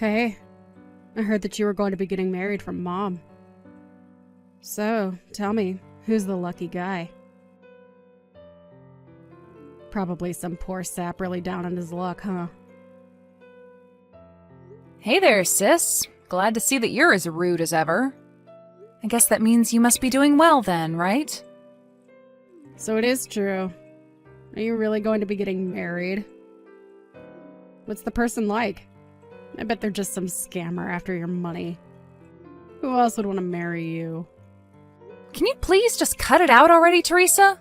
Hey, I heard that you were going to be getting married from Mom. So, tell me, who's the lucky guy? Probably some poor sap really down on his luck, huh? Hey there, sis. Glad to see that you're as rude as ever. I guess that means you must be doing well then, right? So it is true. Are you really going to be getting married? What's the person like? I bet they're just some scammer after your money. Who else would want to marry you? Can you please just cut it out already, Teresa?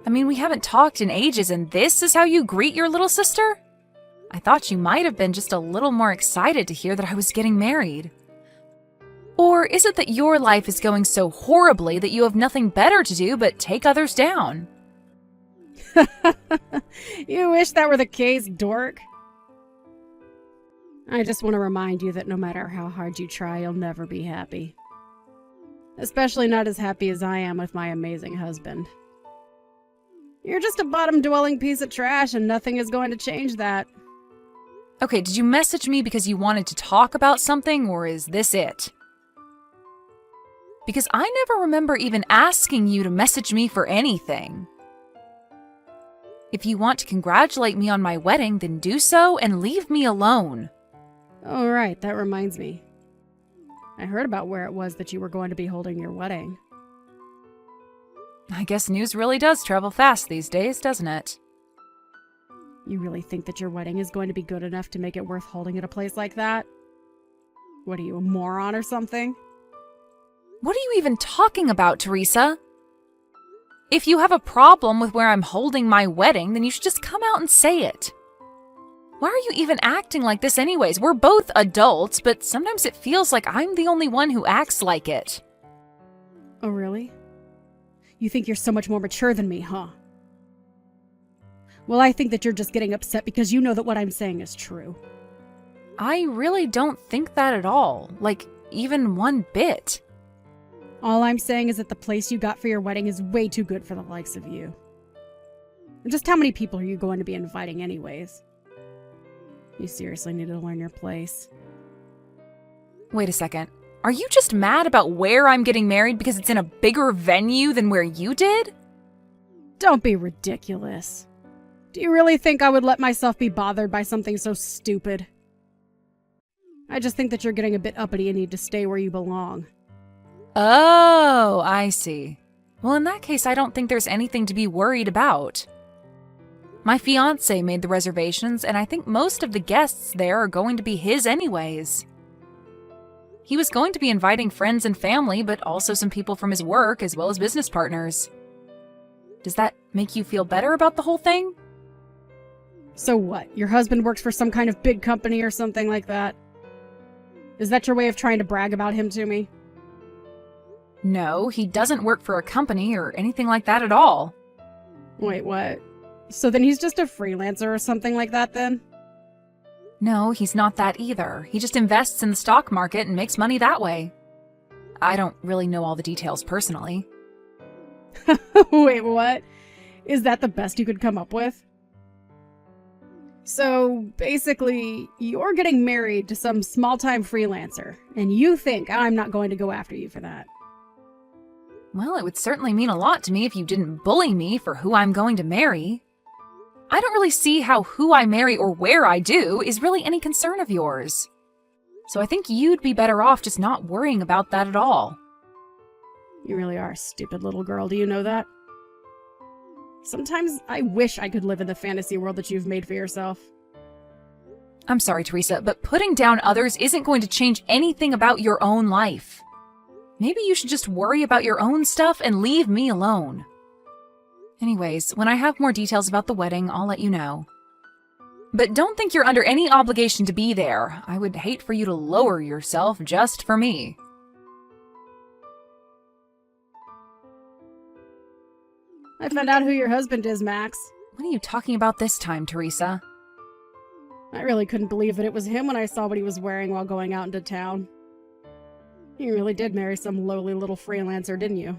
I mean, we haven't talked in ages and this is how you greet your little sister? I thought you might have been just a little more excited to hear that I was getting married. Or is it that your life is going so horribly that you have nothing better to do but take others down? You wish that were the case, dork. I just want to remind you that no matter how hard you try, you'll never be happy. Especially not as happy as I am with my amazing husband. You're just a bottom-dwelling piece of trash and nothing is going to change that. Okay, did you message me because you wanted to talk about something, or is this it? Because I never remember even asking you to message me for anything. If you want to congratulate me on my wedding, then do so and leave me alone. Oh, right, that reminds me. I heard about where it was that you were going to be holding your wedding. I guess news really does travel fast these days, doesn't it? You really think that your wedding is going to be good enough to make it worth holding at a place like that? What are you, a moron or something? What are you even talking about, Teresa? If you have a problem with where I'm holding my wedding, then you should just come out and say it. Why are you even acting like this anyways? We're both adults, but sometimes it feels like I'm the only one who acts like it. Oh, really? You think you're so much more mature than me, huh? Well, I think that you're just getting upset because you know that what I'm saying is true. I really don't think that at all. Like, even one bit. All I'm saying is that the place you got for your wedding is way too good for the likes of you. And just how many people are you going to be inviting anyways? You seriously need to learn your place. Wait a second. Are you just mad about where I'm getting married because it's in a bigger venue than where you did? Don't be ridiculous. Do you really think I would let myself be bothered by something so stupid? I just think that you're getting a bit uppity and need to stay where you belong. Oh, I see. Well, in that case, I don't think there's anything to be worried about. My fiancé made the reservations, and I think most of the guests there are going to be his anyways. He was going to be inviting friends and family, but also some people from his work as well as business partners. Does that make you feel better about the whole thing? So what? Your husband works for some kind of big company or something like that? Is that your way of trying to brag about him to me? No, he doesn't work for a company or anything like that at all. Wait, what? So then he's just a freelancer or something like that then? No, he's not that either. He just invests in the stock market and makes money that way. I don't really know all the details personally. Wait, what? Is that the best you could come up with? So, basically, you're getting married to some small-time freelancer, and you think I'm not going to go after you for that. Well, it would certainly mean a lot to me if you didn't bully me for who I'm going to marry. I don't really see how who I marry or where I do is really any concern of yours. So I think you'd be better off just not worrying about that at all. You really are a stupid little girl, do you know that? Sometimes I wish I could live in the fantasy world that you've made for yourself. I'm sorry, Teresa, but putting down others isn't going to change anything about your own life. Maybe you should just worry about your own stuff and leave me alone. Anyways, when I have more details about the wedding, I'll let you know. But don't think you're under any obligation to be there. I would hate for you to lower yourself just for me. I found out who your husband is, Max. What are you talking about this time, Teresa? I really couldn't believe that it was him when I saw what he was wearing while going out into town. You really did marry some lowly little freelancer, didn't you?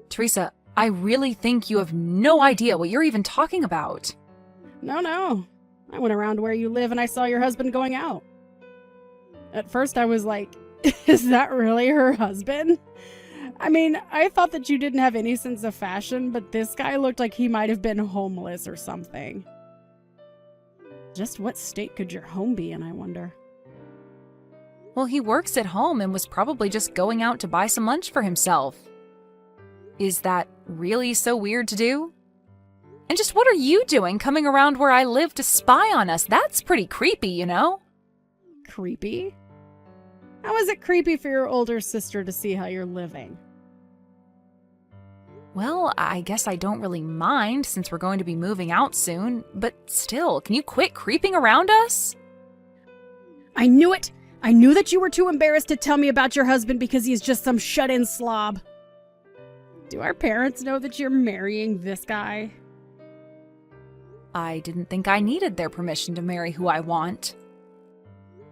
Teresa, I really think you have no idea what you're even talking about. No. I went around where you live and I saw your husband going out. At first I was like, is that really her husband? I mean, I thought that you didn't have any sense of fashion, but this guy looked like he might have been homeless or something. Just what state could your home be in, I wonder? Well, he works at home and was probably just going out to buy some lunch for himself. Is that really so weird to do? And just what are you doing coming around where I live to spy on us? That's pretty creepy, you know? Creepy? How is it creepy for your older sister to see how you're living? Well, I guess I don't really mind since we're going to be moving out soon, but still, can you quit creeping around us? I knew it! I knew that you were too embarrassed to tell me about your husband because he's just some shut-in slob. Do our parents know that you're marrying this guy? I didn't think I needed their permission to marry who I want.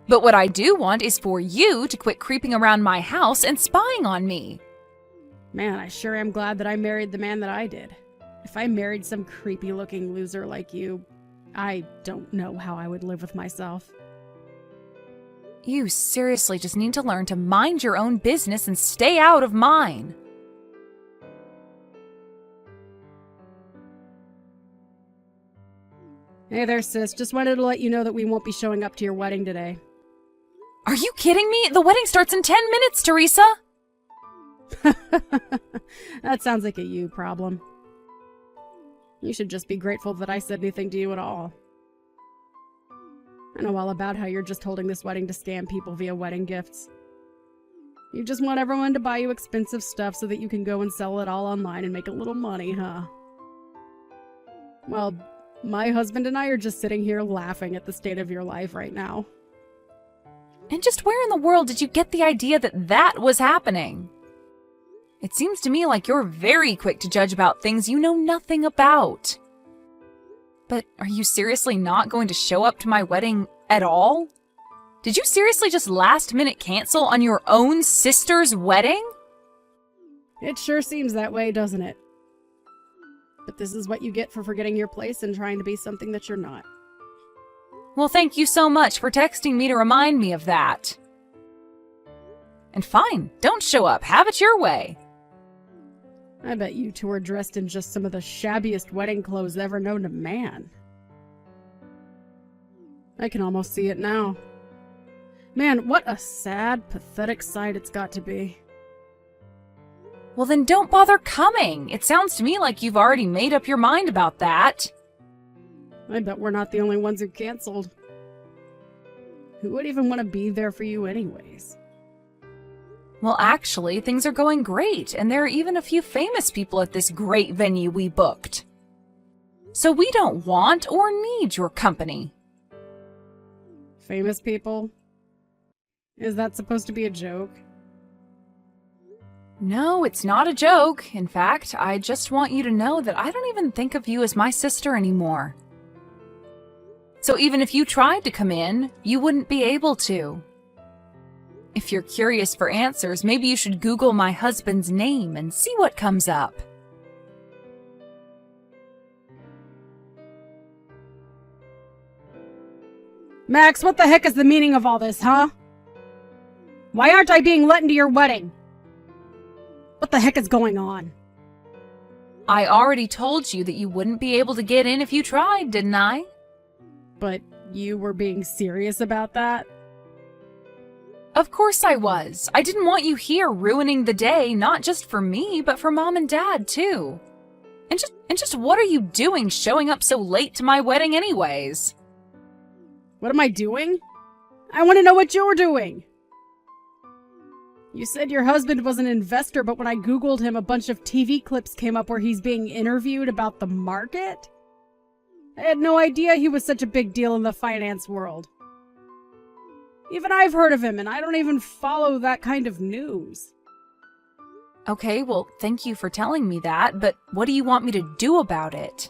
But what I do want is for you to quit creeping around my house and spying on me. Man, I sure am glad that I married the man that I did. If I married some creepy-looking loser like you, I don't know how I would live with myself. You seriously just need to learn to mind your own business and stay out of mine. Hey there, sis. Just wanted to let you know that we won't be showing up to your wedding today. Are you kidding me? The wedding starts in 10 minutes, Teresa! That sounds like a you problem. You should just be grateful that I said anything to you at all. I know all about how you're just holding this wedding to scam people via wedding gifts. You just want everyone to buy you expensive stuff so that you can go and sell it all online and make a little money, huh? Well, my husband and I are just sitting here laughing at the state of your life right now. And just where in the world did you get the idea that that was happening? It seems to me like you're very quick to judge about things you know nothing about. But are you seriously not going to show up to my wedding at all? Did you seriously just last minute cancel on your own sister's wedding? It sure seems that way, doesn't it? But this is what you get for forgetting your place and trying to be something that you're not. Well, thank you so much for texting me to remind me of that. And fine, don't show up. Have it your way. I bet you two are dressed in just some of the shabbiest wedding clothes ever known to man. I can almost see it now. Man, what a sad, pathetic sight it's got to be. Well, then don't bother coming. It sounds to me like you've already made up your mind about that. I bet we're not the only ones who canceled. Who would even want to be there for you anyways? Well, actually, things are going great, and there are even a few famous people at this great venue we booked. So we don't want or need your company. Famous people? Is that supposed to be a joke? No, it's not a joke. In fact, I just want you to know that I don't even think of you as my sister anymore. So even if you tried to come in, you wouldn't be able to. If you're curious for answers, maybe you should Google my husband's name and see what comes up. Max, what the heck is the meaning of all this, huh? Why aren't I being let into your wedding? What the heck is going on? I already told you that you wouldn't be able to get in if you tried, didn't I? But you were being serious about that? Of course I was. I didn't want you here ruining the day, not just for me, but for Mom and Dad, too. And just what are you doing showing up so late to my wedding anyways? What am I doing? I want to know what you're doing. You said your husband was an investor, but when I Googled him, a bunch of TV clips came up where he's being interviewed about the market? I had no idea he was such a big deal in the finance world. Even I've heard of him, and I don't even follow that kind of news. Okay, well, thank you for telling me that, but what do you want me to do about it?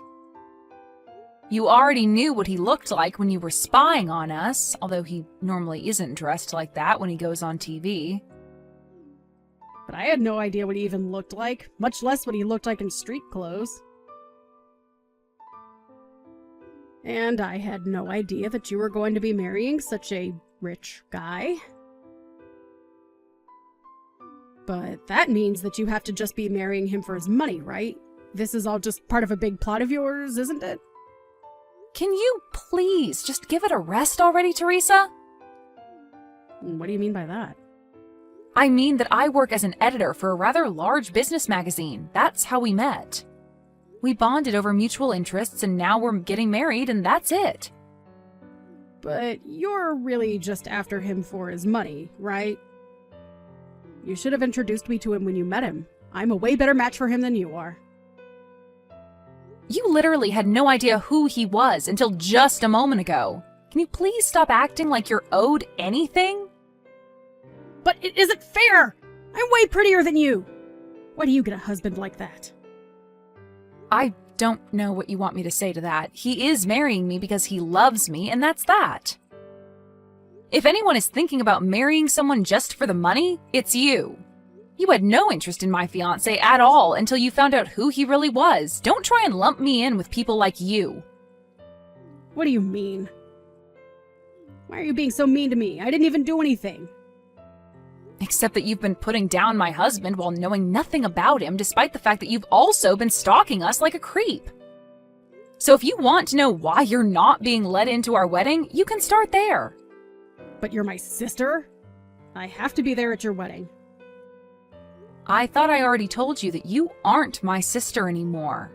You already knew what he looked like when you were spying on us, although he normally isn't dressed like that when he goes on TV. But I had no idea what he even looked like, much less what he looked like in street clothes. And I had no idea that you were going to be marrying such a rich guy. But that means that you have to just be marrying him for his money, right? This is all just part of a big plot of yours, isn't it? Can you please just give it a rest already, Teresa? What do you mean by that? I mean that I work as an editor for a rather large business magazine. That's how we met. We bonded over mutual interests, and now we're getting married, and that's it. But you're really just after him for his money, right? You should have introduced me to him when you met him. I'm a way better match for him than you are. You literally had no idea who he was until just a moment ago. Can you please stop acting like you're owed anything? But it isn't fair! I'm way prettier than you! Why do you get a husband like that? I don't know what you want me to say to that. He is marrying me because he loves me, and that's that. If anyone is thinking about marrying someone just for the money, it's you. You had no interest in my fiancé at all until you found out who he really was. Don't try and lump me in with people like you. What do you mean? Why are you being so mean to me? I didn't even do anything. Except that you've been putting down my husband while knowing nothing about him, despite the fact that you've also been stalking us like a creep. So if you want to know why you're not being let into our wedding, you can start there. But you're my sister? I have to be there at your wedding. I thought I already told you that you aren't my sister anymore.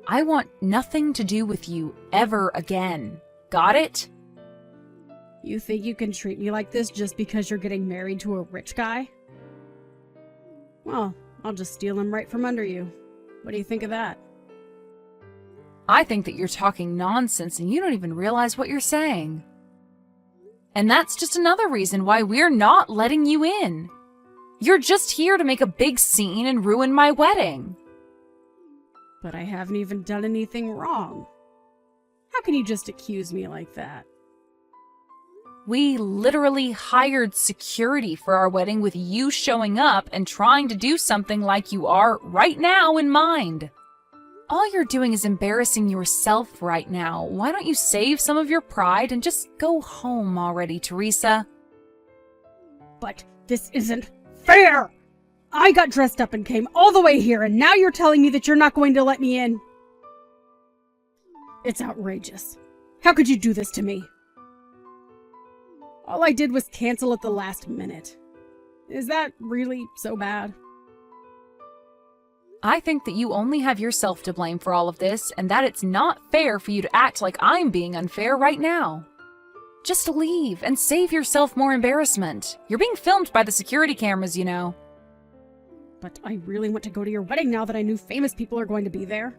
I want nothing to do with you ever again. Got it? You think you can treat me like this just because you're getting married to a rich guy? Well, I'll just steal him right from under you. What do you think of that? I think that you're talking nonsense and you don't even realize what you're saying. And that's just another reason why we're not letting you in. You're just here to make a big scene and ruin my wedding. But I haven't even done anything wrong. How can you just accuse me like that? We literally hired security for our wedding with you showing up and trying to do something like you are right now in mind. All you're doing is embarrassing yourself right now. Why don't you save some of your pride and just go home already, Teresa? But this isn't fair! I got dressed up and came all the way here, and now you're telling me that you're not going to let me in? It's outrageous. How could you do this to me? All I did was cancel at the last minute. Is that really so bad? I think that you only have yourself to blame for all of this, and that it's not fair for you to act like I'm being unfair right now. Just leave and save yourself more embarrassment. You're being filmed by the security cameras, you know. But I really want to go to your wedding now that I knew famous people are going to be there.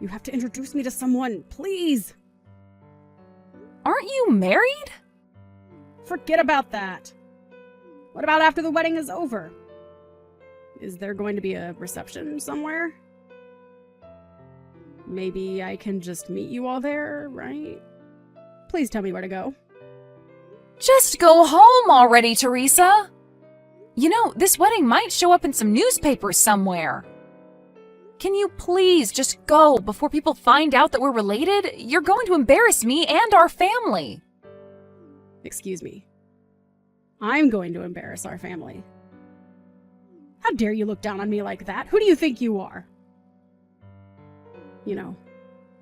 You have to introduce me to someone, please. Aren't you married? Forget about that. What about after the wedding is over? Is there going to be a reception somewhere? Maybe I can just meet you all there, right? Please tell me where to go. Just go home already, Teresa. You know, this wedding might show up in some newspapers somewhere. Can you please just go before people find out that we're related? You're going to embarrass me and our family. Excuse me. I'm going to embarrass our family. How dare you look down on me like that? Who do you think you are? You know,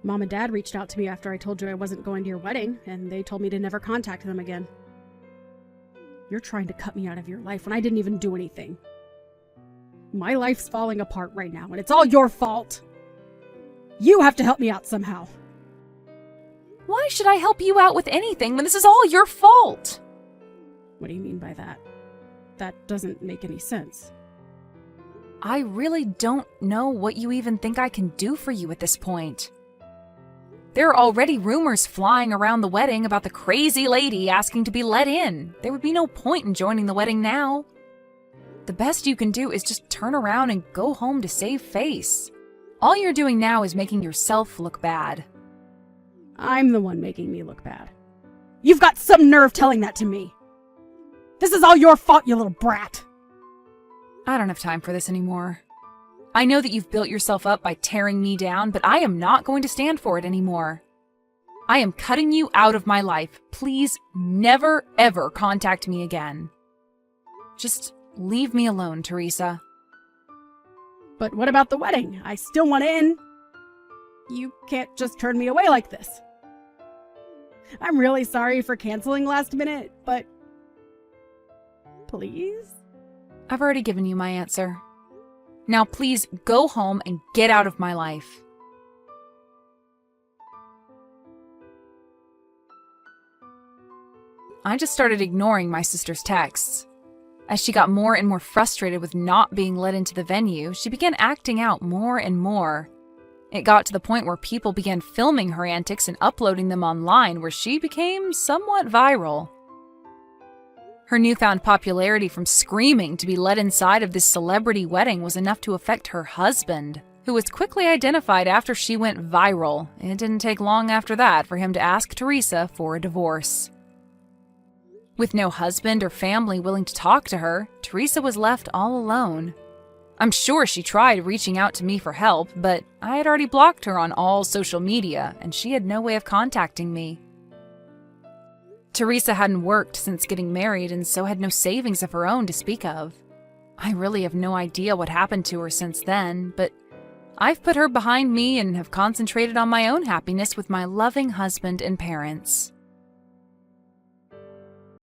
Mom and Dad reached out to me after I told you I wasn't going to your wedding, and they told me to never contact them again. You're trying to cut me out of your life when I didn't even do anything. My life's falling apart right now, and it's all your fault. You have to help me out somehow. Why should I help you out with anything when this is all your fault? What do you mean by that? That doesn't make any sense. I really don't know what you even think I can do for you at this point. There are already rumors flying around the wedding about the crazy lady asking to be let in. There would be no point in joining the wedding now. The best you can do is just turn around and go home to save face. All you're doing now is making yourself look bad. I'm the one making me look bad. You've got some nerve telling that to me. This is all your fault, you little brat. I don't have time for this anymore. I know that you've built yourself up by tearing me down, but I am not going to stand for it anymore. I am cutting you out of my life. Please never, ever contact me again. Just leave me alone, Teresa. But what about the wedding? I still want in. You can't just turn me away like this. I'm really sorry for canceling last minute, but please? I've already given you my answer. Now please go home and get out of my life. I just started ignoring my sister's texts. As she got more and more frustrated with not being let into the venue, she began acting out more and more. It got to the point where people began filming her antics and uploading them online, where she became somewhat viral. Her newfound popularity from screaming to be let inside of this celebrity wedding was enough to affect her husband, who was quickly identified after she went viral. It didn't take long after that for him to ask Teresa for a divorce. With no husband or family willing to talk to her, Teresa was left all alone. I'm sure she tried reaching out to me for help, but I had already blocked her on all social media, and she had no way of contacting me. Teresa hadn't worked since getting married and so had no savings of her own to speak of. I really have no idea what happened to her since then, but I've put her behind me and have concentrated on my own happiness with my loving husband and parents.